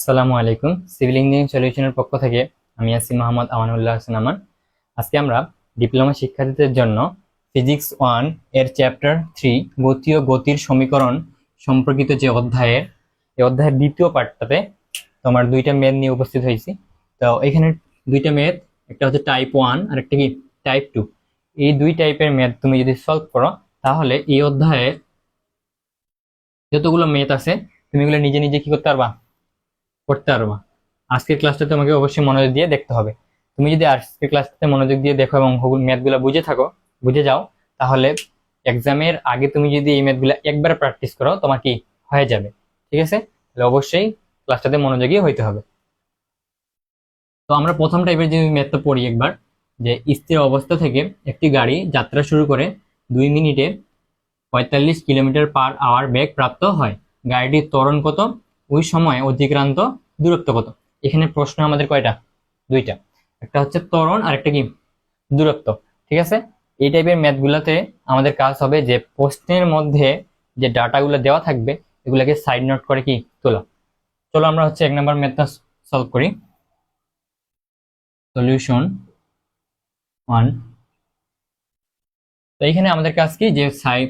আসসালামু আলাইকুম। Civil engineering সলিউশনের পক্ষ থেকে আমি আছি মোহাম্মদ আমানুল্লাহ হাসান আমান। আজকে আমরা ডিপ্লোমা শিক্ষার্থীদের জন্য ফিজিক্স 1 এর চ্যাপ্টার 3 গতি ও গতির সমীকরণ সম্পর্কিত যে এই অধ্যায়ের দ্বিতীয় পার্টটাতে তোমার দুইটা ম্যাথ নিয়ে উপস্থিত হয়েছি। তো এখানে দুইটা ম্যাথ, একটা হচ্ছে টাইপ 1 আর একটা কি টাইপ 2। এই দুই টাইপের ম্যাথ তুমি যদি সলভ করো তাহলে এই অধ্যায়ে যতগুলো ম্যাথ আছে তুমি এগুলো নিজে নিজে কি করতে পারবা। আজকের ক্লাসটা তোমাকে অবশ্যই মনোযোগ দিয়ে দেখতে হবে। তুমি যদি আজকের ক্লাসটাতে মনোযোগ দিয়ে দেখো এবং ম্যাথগুলো বুঝে যাও, তাহলে এক্সামের আগে তুমি যদি এই ম্যাথগুলো একবার প্র্যাকটিস করো তোমার কি হয়ে যাবে। ঠিক আছে, তাহলে অবশ্যই ক্লাসটাতে মনোযোগী হইতে হবে। তো আমরা প্রথম টাইপের যে ম্যাথটা পড়ি একবার, যে স্থির অবস্থা থেকে একটি গাড়ি যাত্রা শুরু করে 2 মিনিটে 45 কিলোমিটার পার আওয়ার বেগ প্রাপ্ত হয়। গাড়িটির ত্বরণ কত, ওই সময় অতিক্রান্ত দূরত্ব কত। এখানে প্রশ্ন আমাদের কয়টা? দুইটা, একটা হচ্ছে ত্বরণ আর একটা কি দূরত্ব। ঠিক আছে, এই টাইপের ম্যাথগুলোতে আমাদের কাজ হবে যে প্রশ্নের মধ্যে যে ডাটাগুলো দেওয়া থাকবে এগুলোকে সাইড নোট করে কি তোলা। চলো আমরা হচ্ছে 1 নম্বর ম্যাথটা সলভ করি। সলিউশন 1। তো এখানে আমাদের কাজ কি, যে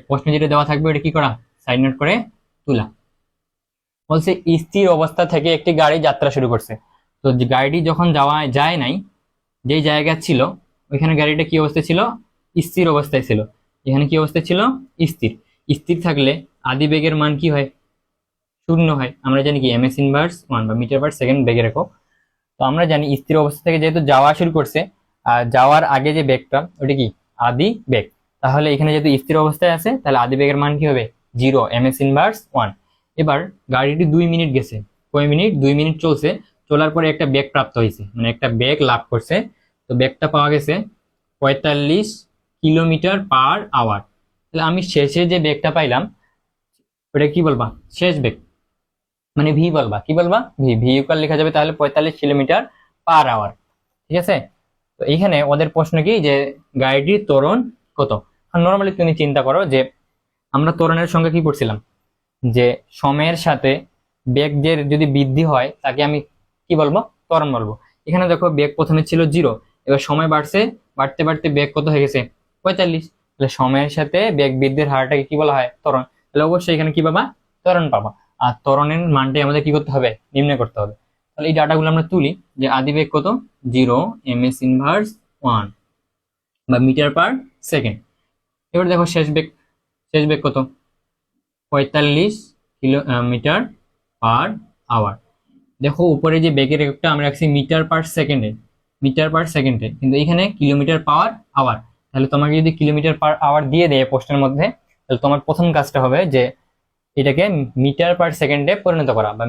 প্রশ্ন যেটা দেওয়া থাকবে ওটা কি করা, সাইড নোট করে তোলা। বলছে স্থির অবস্থা থেকে একটি গাড়ি যাত্রা শুরু করছে। তো গাড়িটি যখন যায় নাই, যেই জায়গা ছিল ওইখানে গাড়িটা কি অবস্থায় ছিল, স্থির অবস্থায় ছিল। এখানে কি অবস্থায় ছিল, স্থির। স্থির থাকলে আদি বেগের মান কি হয়, 0 হয়। আমরা জানি কি ms ইনভার্স 1 বা মিটার পার সেকেন্ড বেগে রেখো। তো আমরা জানি স্থির অবস্থা থেকে যেহেতু যাওয়া শুরু করছে, আর যাওয়ার আগে যে বেগটা ওটা কি আদি বেগ। তাহলে এখানে যেহেতু স্থির অবস্থায় আছে তাহলে আদি বেগের মান কি হবে, 0, ms ইনভার্স 1। এবার গাড়িটি 2 মিনিট গেছে, কয় মিনিট, 2 মিনিট চলছে। চলার পরে একটা বেগ প্রাপ্ত হয়েছে, মানে একটা বেগ লাভ করছে। তো বেগটা পাওয়া গেছে 45 কিলোমিটার পার আওয়ার। তাহলে আমি শেষে যে বেগটা পাইলাম ওটা কি বলবা, শেষ বেগ, মানে ভি বলবা। কি বলবা, ভি ইকুয়াল লেখা যাবে তাহলে 45 কিলোমিটার পার আওয়ার। ঠিক আছে, তো এইখানে ওদের প্রশ্ন কি, যে গাড়িটির ত্বরণ কত। নর্মালি তুমি চিন্তা করো যে আমরা ত্বরণের সঙ্গে কি পড়ছিলাম, যে সময়ের সাথে বেগের যদি বৃদ্ধি হয় তাকে আমি কি বলবো, ত্বরণ বলবো। এখানে দেখো বেগ প্রথমে ছিল 0, এবার সময় বাড়ছে, বাড়তে বাড়তে বেগ কত হয়ে গেছে, 45। তাহলে সময়ের সাথে বেগ বৃদ্ধির হারটাকে কি বলা হয়, ত্বরণ। তাহলে অবশ্যই এখানে কি পাবা, ত্বরণ পাবা। আর ত্বরণের মানটাই আমাদের কি করতে হবে, নির্ণয় করতে হবে। তাহলে এই ডাটাগুলো আমরা তুলি, যে আদি বেগ কত, 0, ms ইনভার্স 1 বা মিটার পার সেকেন্ড। এবার দেখো শেষ বেগ কত, 45 কিলোমিটার পার আওয়ার। দেখো উপরে যে বেগের একটা আমরা রাখছি মিটার পার সেকেন্ডে, কিন্তু এখানে কিলোমিটার পার আওয়ার। তাহলে তোমাকে যদি কিলোমিটার পার আওয়ার দিয়ে দেয় প্রশ্নের মধ্যে, তাহলে তোমার প্রথম কাজটা হবে যে এটাকে মিটার পার সেকেন্ডে পরিণত করা, বা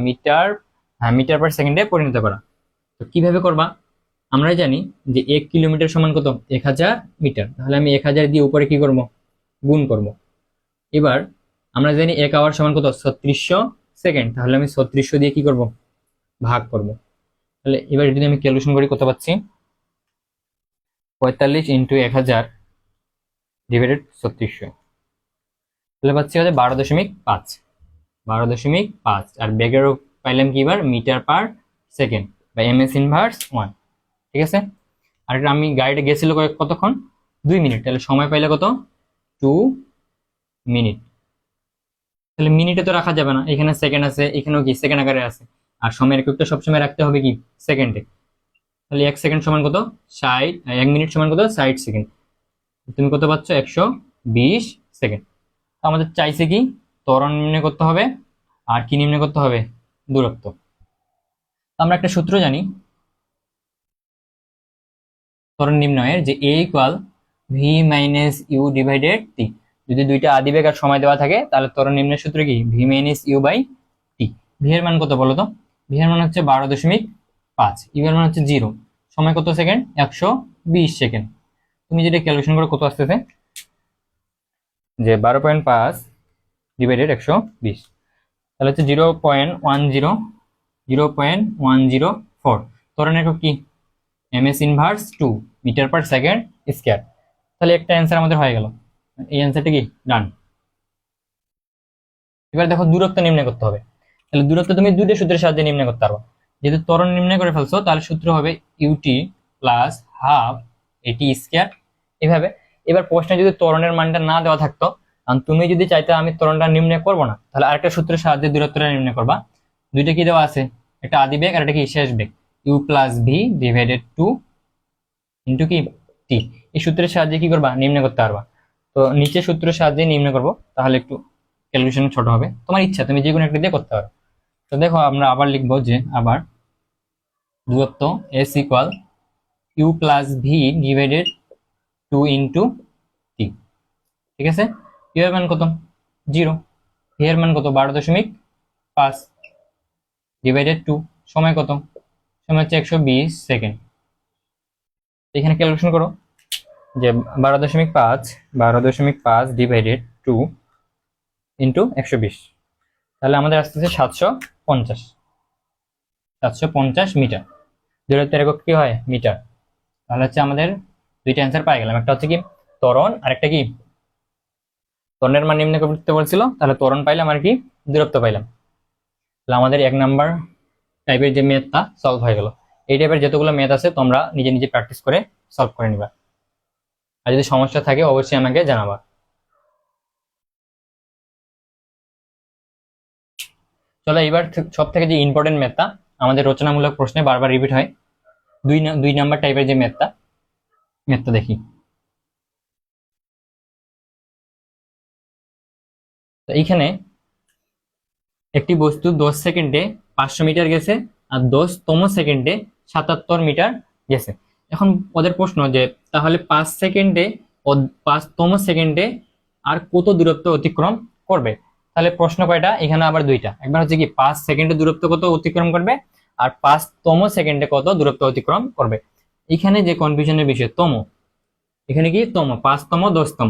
মিটার পার সেকেন্ডে পরিণত করা। তো কিভাবে করবা, আমরা জানি যে 1 কিলোমিটার সমান কত, 1000 মিটার। তাহলে আমি 1000 দিয়ে উপরে কি করব, গুণ করব। এবার আমরা জানি 1 আওয়ার সমান কত, 3600 সেকেন্ড। তাহলে আমি 3600 দিয়ে কি করব, ভাগ করব। তাহলে এবার যদি আমি ক্যালকুলেশন করি কত পাচ্ছি, 45 ইন্টু 1000 ডিভাইডেড 3600, তাহলে পাচ্ছি হচ্ছে 12.5। আর বেগেরও পাইলাম কি, এবার মিটার পার সেকেন্ড বা ms ইনভার্স 1। ঠিক আছে, আর আমি গাড়িটা গেছিল কতক্ষণ, 2 মিনিট। তাহলে সময় পাইলে কত, 2 মিনিট। তাহলে মিনিটে তো রাখা যাবে না, এখানে সেকেন্ড আছে, এখানেও কি সেকেন্ড আকারে আছে। আর সময়ের এককটা সবসময় রাখতে হবে কি সেকেন্ডে। তাহলে 1 সেকেন্ড সমান কত, 60, 1 মিনিট সমান কত, 60 সেকেন্ড। তুমি কত পাচ্ছ, 120 সেকেন্ড। তো আমাদের চাইছে কি, ত্বরণ নির্ণয় করতে হবে আর কি নির্ণয় করতে হবে, দূরত্ব। আমরা একটা সূত্র জানি ত্বরণ নির্ণয়ের, যে a equal V minus U divided T. যদি দুইটা আদি বেগ আর সময় দেওয়া থাকে তাহলে ত্বরণ নির্ণয়ের সূত্র কি, v minus u by t. V এর মান কত বলো তো, ভি এর মান হচ্ছে 12.5, ইউ এর মান হচ্ছে 0, সময় কত সেকেন্ড, 120 সেকেন্ড। তুমি যেটা ক্যালকুলেশন করে কত আসতেছে, যে 12.5 ডিভাইডেড 120, তাহলে হচ্ছে 0.104। ত্বরণ একক কি, ms inverse 2 metre per second square. তাহলে একটা অ্যান্সার আমাদের হয়ে গেল, এই অ্যান্সারটা কি ডান। এবার দেখো দূরত্ব নির্ণয় করতে হবে। তাহলে দূরত্ব তুমি দুইটা সূত্রের সাহায্যে নির্ণয় করতে পারো। যেহেতু ত্বরণ নির্ণয় করে ফেলছো তাহলে সূত্র হবে UT plus half a t square. এভাবে এবার প্রশ্নে যদি ত্বরণের মানটা না দেওয়া থাকতো, কারণ তুমি যদি চাইতে আমি ত্বরণটা নির্ণয় করবো না, তাহলে আরেকটা সূত্রের সাহায্যে দূরত্বটা নির্ণয় করবা। দুইটা কি দেওয়া আছে, একটা আদি বেগ আর একটা কি শেষ বেগ, U plus V divided two into কি টি। এই সূত্রের সাহায্যে কি করবা, নির্ণয় করতে পারবা। তো নিচে সূত্রের সাহায্যে নির্ণয় করবো, তাহলে একটু ক্যালকুলেশন ছোট হবে, তোমার ইচ্ছা তুমি যে কোনো একটা দিয়ে করতে পারো। তো দেখো আমরা আবার লিখবো যে আবার দূরত্ব S equal U plus V divided two into T. ঠিক আছে, ইউ এর মান কত 0, ভি এর মান কত 12.5 ডিভাইডেড টু, সময় কত, সময় হচ্ছে 120 সেকেন্ড। এখানে ক্যালকুলেশন করো যে 12.5 ডিভাইডেড টু ইন্টু 120, তাহলে আমাদের আসতেছে 750 মিটার। দূরত্বের একক কি হয়, মিটার। তাহলে হচ্ছে আমাদের দুইটা অ্যান্সার পাই গেলাম, একটা হচ্ছে কি ত্বরণ আর একটা কি ত্বরণের মান নির্ণয় করতে বলছিল, তাহলে ত্বরণ পাইলাম আর কি দূরত্ব পাইলাম। তাহলে আমাদের 1 নাম্বার টাইপের যে ম্যাথটা সলভ হয়ে গেল। এই টাইপের যতগুলো ম্যাথ আছে তোমরা নিজে নিজে প্র্যাকটিস করে সলভ করে নিবা, আর যদি সমস্যা থাকে অবশ্যই আমাকে জানাবা। চলো এবার সব থেকে যে ইম্পর্টেন্ট ম্যাথটা আমাদের রচনামূলক প্রশ্নে বারবার রিপিট হয়, দুই নাম্বার টাইপের যে ম্যাথটা দেখি। তো এইখানে একটি বস্তু 10 সেকেন্ডে 500 মিটার গেছে আর 10তম সেকেন্ডে 77 মিটার গেছে। এখন ওদের প্রশ্ন যে তাহলে 5 সেকেন্ডে ও 5তম সেকেন্ডে আর কত দূরত্ব অতিক্রম করবে। তাহলে প্রশ্ন কয়টা, এখানে আবার দুইটা, একবার হচ্ছে কি 5 সেকেন্ডে দূরত্ব কত অতিক্রম করবে আর 5তম সেকেন্ডে কত দূরত্ব অতিক্রম করবে। এখানে যে কনফিউশনের বিষয় তম, এখানে কি তম 5তম 10তম,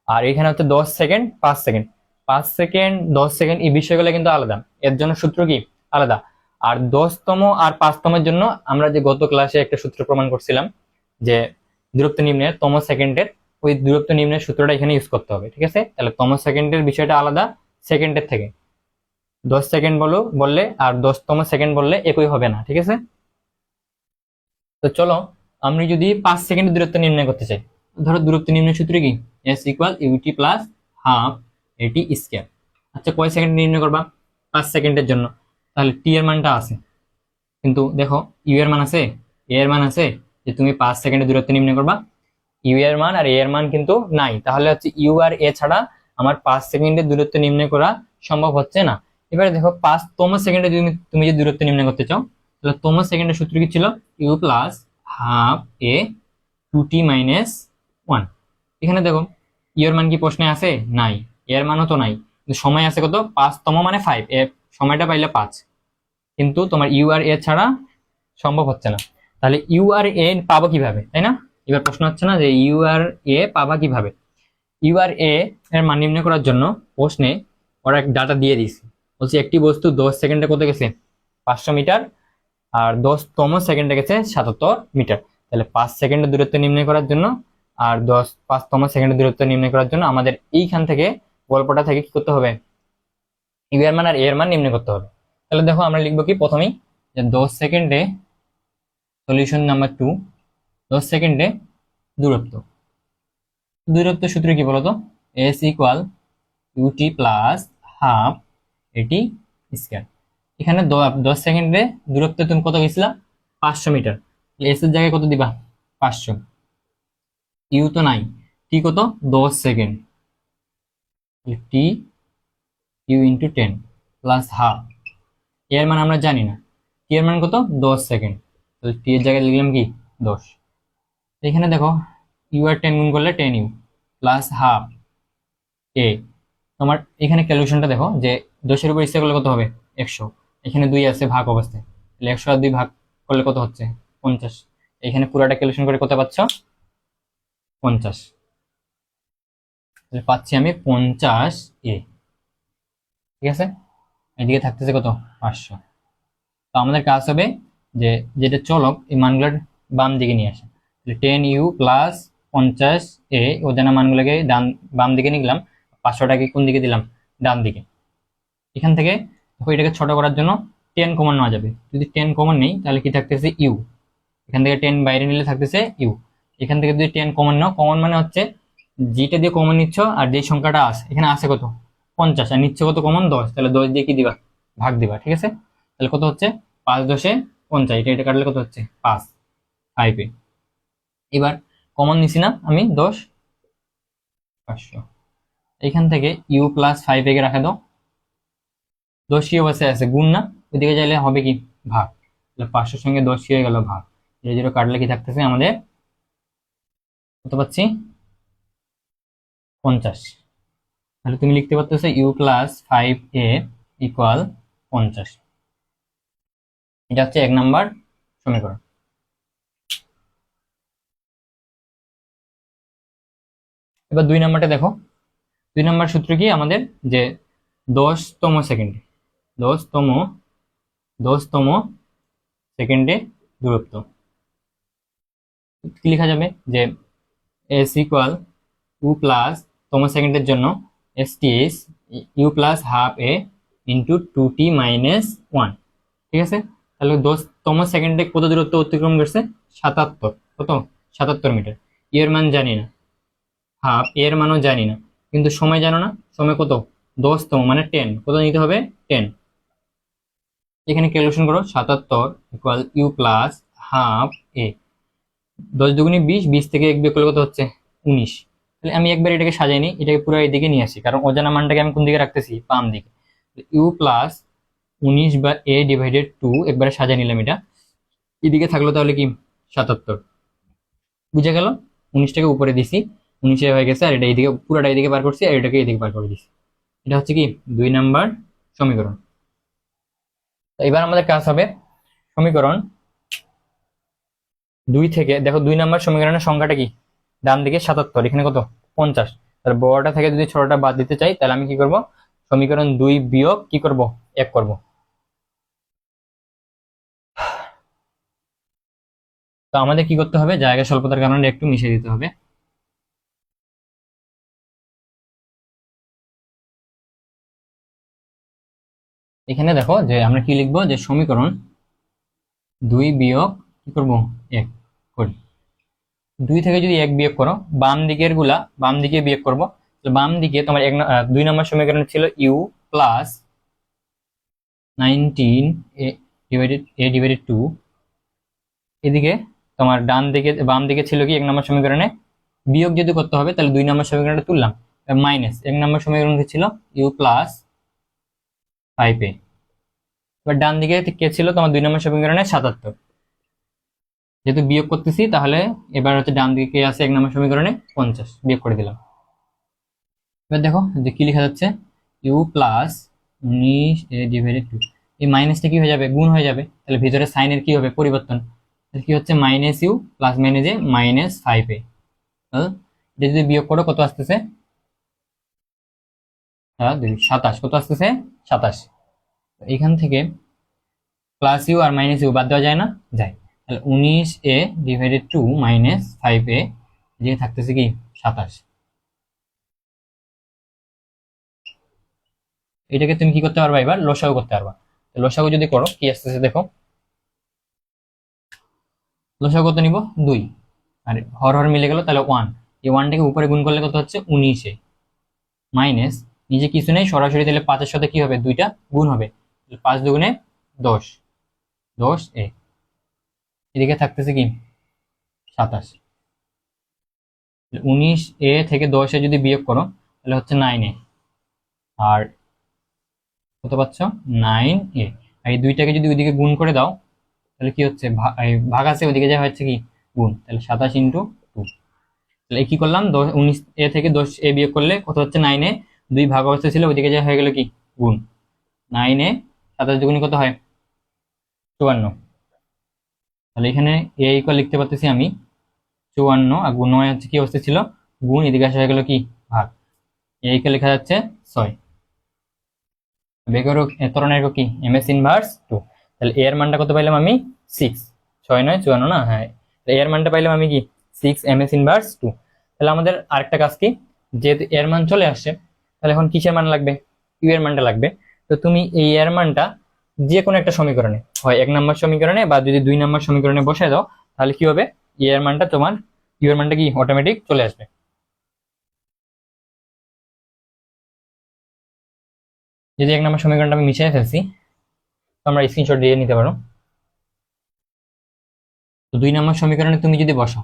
আর এখানে হচ্ছে 10 সেকেন্ড 5 সেকেন্ড, 5 সেকেন্ড 10 সেকেন্ড এই বিষয়গুলো কিন্তু আলাদা, এর জন্য সূত্র কি আলাদা। আর 10তম আর 5তমের জন্য আমরা যে গত ক্লাসে একটা সূত্র প্রমাণ করছিলাম যে দূরত্ব নির্ণয়ের তম সেকেন্ডের, ওই দূরত্ব নির্ণয়ের সূত্রটা এখানে ইউজ করতে হবে। ঠিক আছে, তাহলে তম সেকেন্ডের বিষয়টা আলাদা সেকেন্ডের থেকে, 10 সেকেন্ড বললে আর 10তম সেকেন্ড বললে একই হবে না। ঠিক আছে, তো চলো আমি যদি 5 সেকেন্ডের দূরত্ব নির্ণয় করতে চাই, ধরো দূরত্ব নির্ণয় সূত্র কি s equal u t plus half a t square. আচ্ছা কয় সেকেন্ড নির্ণয় করবা, 5 সেকেন্ডের জন্য, তাহলে টি এর মানটা আছে, কিন্তু দেখো ইউ এর মান আছে, এ এর মান আছে, যে তুমি 5 সেকেন্ডের দূরত্ব নির্ণয় করবা, ইউ এর মান আর এ এর মান কিন্তু নাই, তাহলে হচ্ছে ইউ আর এ ছাড়া আমার 5 সেকেন্ডের দূরত্ব নির্ণয় করা সম্ভব হচ্ছে না। এবারে দেখো 5তম সেকেন্ডে তুমি যে দূরত্ব নির্ণয় করতে চাও, তাহলে তম সেকেন্ডের সূত্র কি ছিল, u plus half a 2t minus 1। এখানে দেখো ইউ এর মান কি প্রশ্নে আছে, নাই, এর মানও তো নাই, কিন্তু সময় আছে কত 5তম মানে 5, এর সময়টা পাইলে 5, কিন্তু তোমার ইউ আর এ ছাড়া সম্ভব হচ্ছে না। তাহলে ইউ আর এ পাবো কিভাবে, তাই না? এবার প্রশ্ন হচ্ছে না যে ইউ আর এ পাবা কিভাবে। ইউ আর এ এর মান নির্ণয় করার জন্য প্রশ্নে ওরা এক ডাটা দিয়ে দিয়েছে, বলছে একটি বস্তু 10 সেকেন্ডে কত গেছে 500 মিটার আর 10তম সেকেন্ডে গেছে 77 মিটার। তাহলে 5 সেকেন্ডের দূরত্ব নির্ণয় করার জন্য আর 5তম সেকেন্ডের দূরত্ব নির্ণয় করার জন্য আমাদের এইখান থেকে গল্পটা থেকে কি করতে হবে, ইউ এর মান আর এ এর মান নির্ণয় করতে হবে। তাহলে দেখো আমরা লিখবো কি প্রথমেই যে 10 সেকেন্ডে, সলিউশন নাম্বার 2, 10 সেকেন্ডে দূরত্ব সূত্র কি বলতো, s equal u t plus half a t square. এখানে 10 সেকেন্ডে দূরত্ব তুমি কত গেছিলা 500 মিটার, এস এর জায়গায় কত দিবা 500, ইউ তো নাই, টি কত 10 second, T U into 10 plus half, এর মান আমরা জানি না, টি এর মান কত 10 সেকেন্ড, তাহলে টি এর জায়গায় লিখলাম কি 10। এখানে দেখো ইউ আর 10 গুণ করলে 10 ইউ প্লাস হাফ এ, তোমার এখানে ক্যালকুলেশনটা দেখো যে 10 এর উপর ইচ্ছা করলে কত হবে 100, এখানে 2 আছে ভাগ অবস্থায়, তাহলে 100 আর 2 ভাগ করলে কত হচ্ছে 50, এখানে পুরাটা ক্যালকুলেশন করে কত পাচ্ছ 50, তাহলে পাচ্ছি আমি 50 এ। ঠিক আছে, এদিকে থাকতেছে কত 500। তো আমাদের কাজ হবে যে যেটা চলক এই মানগুলোর বাম দিকে নিয়ে আসা, 10 ইউ প্লাস 50 এ অজানা মানগুলোকে বাম দিকে নিলাম, 500টাকে কোন দিকে দিলাম ডান দিকে। এখান থেকে এটাকে ছোট করার জন্য 10 কমন নেওয়া যাবে। যদি 10 কমন নেই তাহলে কি থাকতেছে ইউ, এখান থেকে 10 বাইরে নিলে থাকতেছে ইউ। এখান থেকে যদি 10 কমন নাও, কমন মানে হচ্ছে যেটা দিয়ে কমন নিচ্ছ আর যে সংখ্যাটা আছে এখানে আছে কত 50 আর নিচ্ছে কত কমন 10, তাহলে 10 দিয়ে কি দিবা ভাগ দিবা, ঠিক আছে। তাহলে কত হচ্ছে 5 10 50, এটা কাটলে কত হচ্ছে 5 5 এবার কমন নিছি না আমি 10 500, এখান থেকে ইউ প্লাস 5 এ রাখা দাও, 10 কি অবস্থায় আছে গুণ না, ওইদিকে চাইলে হবে কি ভাগ, তাহলে 500 সঙ্গে 10 হয়ে গেল ভাগ, 0 0 কাটলে কি থাকতেছে আমাদের কত পাচ্ছি 50। তাহলে তুমি লিখতে পারতেছো ইউ প্লাস 5a ইকুয়াল 50। এটা হচ্ছে 1 নাম্বার সমীকরণ। এবার 2 নাম্বারটা দেখো। 2 নাম্বার সূত্র কি আমাদের, যে 10তম সেকেন্ডে 10তম সেকেন্ডে দূরত্ব কি লেখা যাবে, যে এস ইকুয়াল ইউ প্লাস তম সেকেন্ডের জন্য s t is u plus half a into 2t minus 1, ঠিক আছে। তাহলে 10তম সেকেন্ডে কত দূরত্ব অতিক্রম করছে 77, কত 77 মিটার। এর মান জানি না, হাফ এর মানও জানি না, কিন্তু সময় জানো না, সময় কত 10তম মানে 10, কত নিতে হবে 10। এখানে ক্যালকুলেশন করো 77 ইকুয়াল ইউ প্লাস হাফ এ, 10 দুগুণে 20, 20 থেকে 1 বিয়োগ করলে কত হচ্ছে 19। তাহলে আমি একবার এটাকে সাজাই নি, এটাকে পুরো এইদিকে নিয়ে আসি, কারণ অজানা মানটাকে আমি কোন দিকে রাখতেছি বাম দিকে। ইউ প্লাস 19 বা a ডিভাইডেড 2 একবারে সাজাই নিলাম, এটা এদিকে থাকলো তাহলে কি 77, বুঝে গেল। 19টাকে উপরে দিছি, 19 হয়ে গেছে, আর এটা এইদিকে পুরোটা এইদিকে বার করছি আর এটাকে এইদিকে বার করে দিছি। এটা হচ্ছে কি 2 নাম্বার সমীকরণ। তো এবার আমাদের কাজ হবে সমীকরণ 2 থেকে, দেখো 2 নাম্বার সমীকরণের সংখ্যাটা কি ডান দিকে 77, এখানে কত 50, তাহলে বড়টা থেকে যদি ছোটটা বাদ দিতে চাই তাহলে আমি কি করব, সমীকরণ 2 বিয়োগ কি করব 1 করব। তো আমাদের কি করতে হবে, জায়গা স্বল্পতার কারণে একটু মিশিয়ে দিতে হবে। এখানে দেখো যে আমরা কি লিখবো, যে সমীকরণ 2 বিয়োগ কি করব 1 করি। 2 থেকে যদি 1 বিয়োগ করো, বাম দিকের গুলা বাম দিকে বিয়োগ করব, তো বাম দিকে তোমার 2 নম্বর সমীকরণ ছিল ইউ প্লাস 19 a ডিভাইডেড 2, এদিকে তোমার ডান দিকে বাম দিকে ছিল কি 1 নম্বর সমীকরণে বিয়োগ যদি করতে হবে তাহলে 2 নম্বর সমীকরণটা তুললাম, মাইনাস 1 নম্বর সমীকরণ কি ছিল ইউ প্লাস 5a। এবার ডান দিকে কে ছিল তোমার 2 নম্বর সমীকরণে 77, যেহেতু বিয়োগ করতেছি তাহলে এবার হচ্ছে ডান দিকে কে আছে 1 নম্বর সমীকরণে 50, বিয়োগ করে দিলাম। এবার দেখো যে কি লেখা যাচ্ছে ইউ প্লাস 19 a ডিভাইডেড 2, এই মাইনাসটা কি হয়ে যাবে গুণ হয়ে যাবে, তাহলে ভিতরে সাইনের কি হবে পরিবর্তন, তাহলে কি হচ্ছে minus u plus minus a minus 5a। এটা যদি বিয়োগ করো কত আসতেছে 27, কত আসতেছে 27। এখান থেকে প্লাস ইউ আর মাইনাস ইউ বাদ দেওয়া যায় না, যায়, তাহলে 19a ডিভাইডেড 2 মাইনাস 5a, যে থাকতেছে কি 27। এটাকে তুমি কি করতে পারবা, এবার লসাগু করতে পারবা। লসাগু যদি করো কি আসতেছে দেখো, লসাগু কত নিব 2, আর হর হর মিলে গেল তাহলে 1, এই 1টাকে উপরে গুণ করলে কত হচ্ছে 19 মাইনাস নিচে কিছু নেই সরাসরি, তাহলে 5-এর সাথে কি হবে 2টা গুণ হবে, 5 দুগুণে 10 10a, এদিকে থাকতেছে কি 27। 19a থেকে 10 যদি বিয়োগ করো তাহলে হচ্ছে 9a, আর কত পাচ্ছ 9a, আর এই 2টাকে যদি ওইদিকে গুণ করে দাও তাহলে কি হচ্ছে ভাগ আছে ওইদিকে যা হচ্ছে কি গুণ, তাহলে 27 ইন্টু 2। তাহলে কি করলাম 19a থেকে 10a বিয়োগ করলে কত হচ্ছে 9a, 2 ভাগ অবস্থা ছিল ওইদিকে যা হয়ে গেল কি গুণ, 9a 27 দুগুণে কত হয় 54। তাহলে এখানে a ইকুয়াল লিখতে পারতেছি আমি 54, আর গুণ হয় হচ্ছে কি অবস্থা ছিল গুণ, এদিকে আসা হয়ে গেল কি ভাগ, a ইকুয়াল লেখা যাচ্ছে 6। বেগের ত্বরণের একক কি ms ইনভার্স 2, তাহলে a এর মানটা কত পাইলাম আমি 6, 6 নয় 54 না, হ্যাঁ a এর মানটা পাইলাম আমি কি 6 ms ইনভার্স 2। তাহলে আমাদের আরেকটা কাজ কি, যেহেতু এর মান চলে আসছে তাহলে এখন কিসের মান লাগবে ইউ এর মানটা লাগবে। তো তুমি এই এর মানটা যে কোনো একটা সমীকরণে, হয় 1 নম্বর সমীকরণে বা যদি 2 নম্বর সমীকরণে বসায় দাও, তাহলে কি হবে, এ এর মানটা তোমার ইউ এর মানটা কি অটোমেটিক চলে আসবে। যদি 1 নম্বর সমীকরণটা আমি মিশিয়ে ফেলছি, তোমরা স্ক্রিনশট দিয়ে নিতে পারো। তো 2 নম্বর সমীকরণে তুমি যদি বসাও,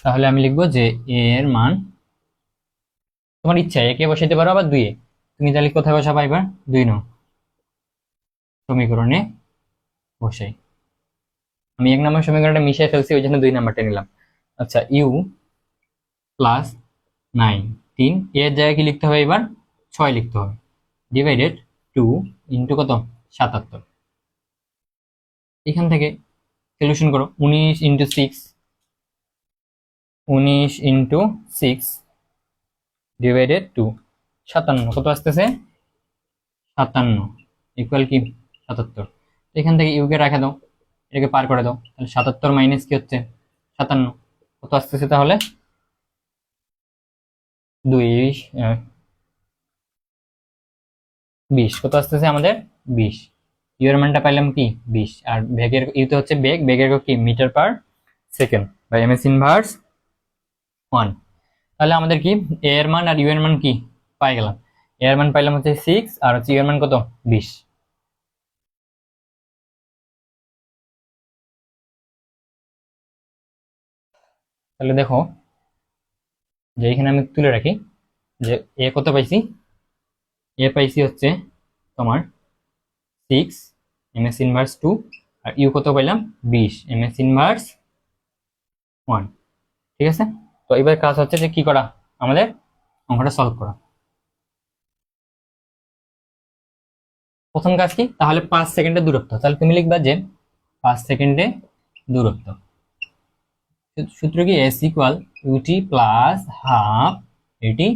তাহলে আমি লিখবো যে এ এর মান, তোমার ইচ্ছা একে বসাইতে পারো আবার 2 এ, তুমি তাহলে কোথায় বসাবা এবার, 2 নং সমীকরণে বসাই। আমি 1 নম্বর সমীকরণটা মিশিয়ে ফেলছি, ওই জন্য 2 নাম্বারটা নিলাম। আচ্ছা, ইউ প্লাস 9, 3 এর জায়গায় কি লিখতে হবে এবার, 6 লিখতে হবে, ডিভাইডেড 2 ইন্টু কত, 77। এখান থেকে সলিউশন করো, 19 ইন্টু 6, 19 ইন্টু 6 ডিভাইডেড 2, 57 কত আসতেছে, 57 ইকুয়াল কি 77। এখান থেকে ইউকে রাখা দাও, এটাকে পার করে দাও, তাহলে 77 মাইনাস কি হচ্ছে 57, কত আসতেছে তাহলে 20, কত আসতেছে আমাদের 20। ইউ এর মানটা পাইলাম কি 20, আর বেগের ইউ তো হচ্ছে বেগ, বেগের কি মিটার পার সেকেন্ড বা এমএস ইনভার্স 1। তাহলে আমাদের কি এ এর মান আর ইউ এর মান কি পাই গেলাম, এ এর মান পাইলাম হচ্ছে 6 আর হচ্ছে ইউ এর মান কত 20। তাহলে দেখো যে এখানে আমি তুলে রাখি যে এ কত পাইছি, এ পাইছি হচ্ছে তোমার 6 এমএস ইনভার্স 2, আর ইউ কত পাইলাম 20 এমএস ইনভার্স 1। ঠিক আছে, তো এবার কাজ হচ্ছে যে কি করা, আমাদের অঙ্কটা সলভ করা। প্রথম কাজ কি, তাহলে 5 সেকেন্ডের দূরত্ব, তাহলে তুমি লিখবা যে 5 সেকেন্ডে দূরত্ব, সূত্র কি s equal u t plus half a t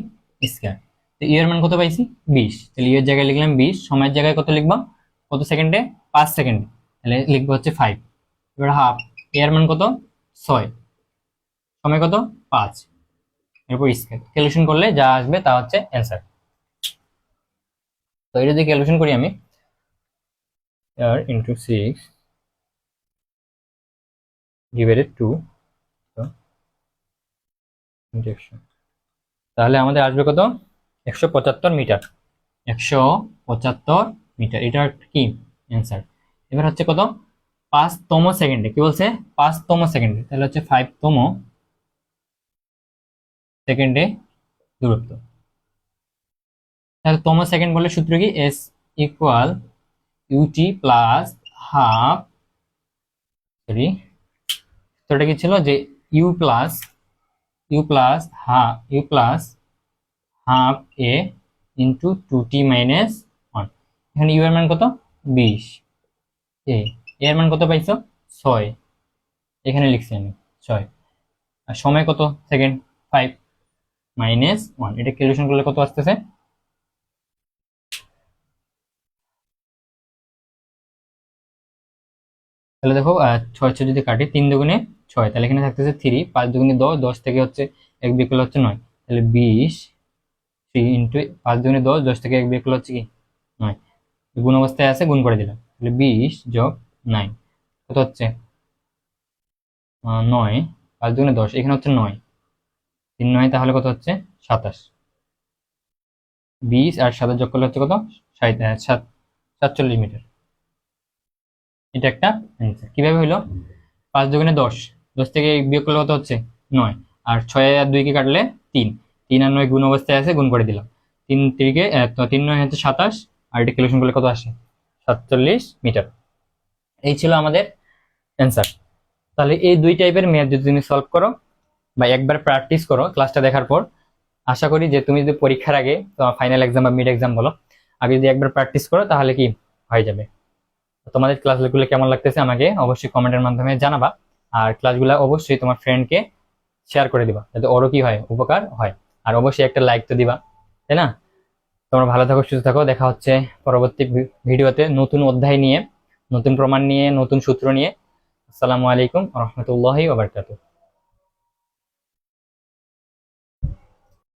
square. তো ইউ এর মান কত পাইছি 20, তাহলে ইউ এর জায়গায় লিখলাম 20, সময়ের জায়গায় কত লিখবো, কত সেকেন্ডে 5 সেকেন্ডে, তাহলে লিখবো হচ্ছে 5। এবার হাফ, এ এর মান কত 6, সময় কত 5, এরপর স্কয়ার, ক্যালকুলেশন করলে যা আসবে তা হচ্ছে অ্যান্সার। তো এটা যদি ক্যালকুলেশন করি আমি, আর ইন্টু 6 ডিভাইডেড 2, তাহলে আমাদের আসবে কত 175 মিটার, 175 মিটার, এটা কি অ্যান্সার। এবার হচ্ছে কত 5তম সেকেন্ডে, কি বলছে 5তম সেকেন্ডে, তাহলে হচ্ছে 5তম সেকেন্ডে দূরত্ব। তাহলে তম সেকেন্ড বলে সূত্র কি s equal u t plus half, sorry সূত্রটা কি ছিল যে u plus half a into 2t minus 1। এখানে ইউ এর মান কত 20, এর মান কত পাইছো 6, এখানে লিখছি আমি 6, আর সময় কত সেকেন্ড 5 মাইনাস 1, এটা ক্যালকুলেশন করলে কত আসতেছে, তাহলে দেখো 6 যদি কাটি 3 দুগুণে 6, তাহলে এখানে থাকতেছে 3, 5 দুগুণে 10, 10 থেকে হচ্ছে 1 বিয়োগ করলে হচ্ছে 9, তাহলে 20, 3 ইন্টু 5 দুগুণে 10, 10 থেকে 1 বিয়োগ করলে হচ্ছে কি 9, গুণ অবস্থায় আছে, গুণ করে দিলাম, তাহলে 20 যোগ 9 কত হচ্ছে 9, 5 দুগুণে 10, এখানে হচ্ছে 9, 3 9, তাহলে কত হচ্ছে 27, 20 আর 27 যোগ করলে হচ্ছে কত 47 মিটার। এটা একটা অ্যান্সার। কিভাবে হইলো, 5 দুগুণে 10, 10 থেকে বিয়োগ করলে কত হচ্ছে 9, আর 6 আর 2 কে কাটলে 3, 3 আর 9 গুণ অবস্থায় আছে, গুণ করে দিলাম, 3 3 3 9 হচ্ছে 27, আর এটা ক্যালকুলেশন করলে কত আসে 47 মিটার। এই ছিল আমাদের অ্যান্সার। তাহলে এই দুই টাইপের ম্যাথ যদি তুমি সলভ করো বা একবার প্র্যাকটিস করো ক্লাসটা দেখার পর, আশা করি যে তুমি যদি পরীক্ষার আগে, ফাইনাল এক্সাম বা মিড এক্সাম বলো, আগে যদি একবার প্র্যাকটিস করো তাহলে কি হয়ে যাবে। তোমাদের ক্লাসগুলো কেমন লাগতেছে আমাকে অবশ্যই কমেন্টের মাধ্যমে জানাবা, আর ক্লাসগুলো অবশ্যই তোমার ফ্রেন্ডকে শেয়ার করে দিবা যাতে ওরও কি হয় উপকার হয়, আর অবশ্যই একটা লাইক তো দিবা, তাই না। তোমরা ভালো থাকো, সুস্থ থাকো, দেখা হচ্ছে পরবর্তী ভিডিওতে নতুন অধ্যায় নিয়ে, নতুন প্রমাণ নিয়ে, নতুন সূত্র নিয়ে। আসসালামু আলাইকুম ওয়া রাহমাতুল্লাহি ওয়া বারাকাতুহু।